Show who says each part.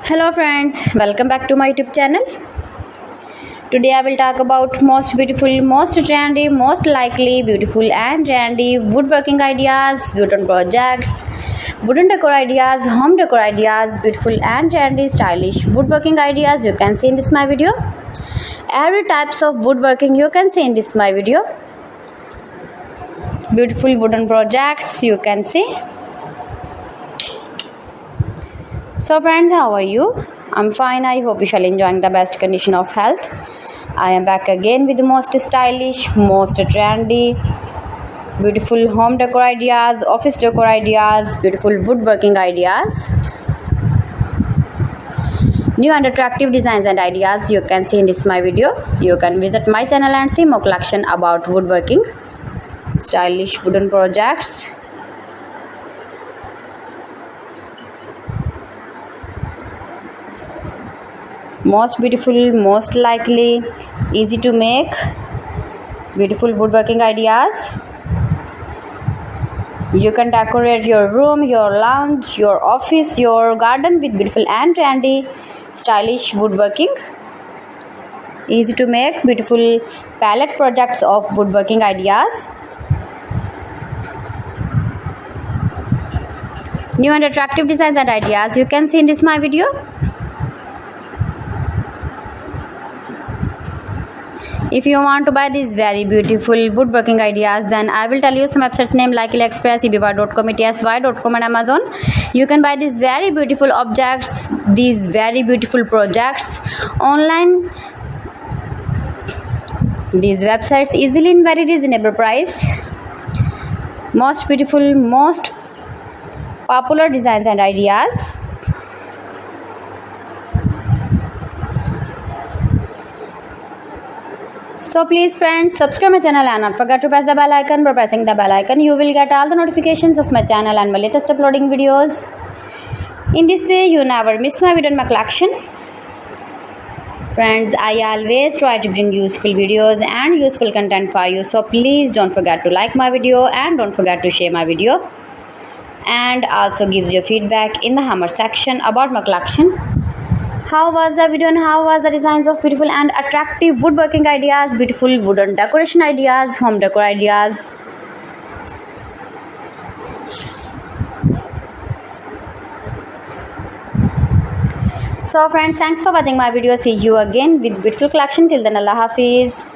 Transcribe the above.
Speaker 1: Hello friends, welcome back to my YouTube channel. Today I will talk about most beautiful, most trendy, most likely beautiful and trendy woodworking ideas, wooden projects, wooden decor ideas, home decor ideas, beautiful and trendy stylish woodworking ideas you can see in this my video. Every types of woodworking you can see in this my video. Beautiful wooden projects you can see. So friends, how are you? I'm fine. I hope you shall enjoying the best condition of health. I am back again with the most stylish, most trendy, beautiful home decor ideas, office decor ideas, beautiful woodworking ideas, new and attractive designs and ideas you can see in this my video. You can visit my channel and see more collection about woodworking, stylish wooden projects. Most beautiful, most likely, easy to make, beautiful woodworking ideas. You can decorate your room, your lounge, your office, your garden with beautiful and trendy, stylish woodworking. Easy to make, beautiful palette projects of woodworking ideas. New and attractive designs and ideas you can see in this my video. If you want to buy these very beautiful woodworking ideas, then I will tell you some websites name like AliExpress, eBay.com, ETSY.com and Amazon. You can buy these very beautiful objects, these very beautiful projects online. These websites easily in very reasonable price. Most beautiful, most popular designs and ideas. So please friends, subscribe my channel and not forget to press the bell icon. By pressing the bell icon, you will get all the notifications of my channel and my latest uploading videos. In this way, you never miss my video in my collection. Friends, I always try to bring useful videos and useful content for you. So please don't forget to like my video and don't forget to share my video. And also gives your feedback in the hammer section about my collection. How was the video and how was the designs of beautiful and attractive woodworking ideas, beautiful wooden decoration ideas, home decor ideas. So friends, thanks for watching my video. See you again with beautiful collection. Till then, Allah Hafiz.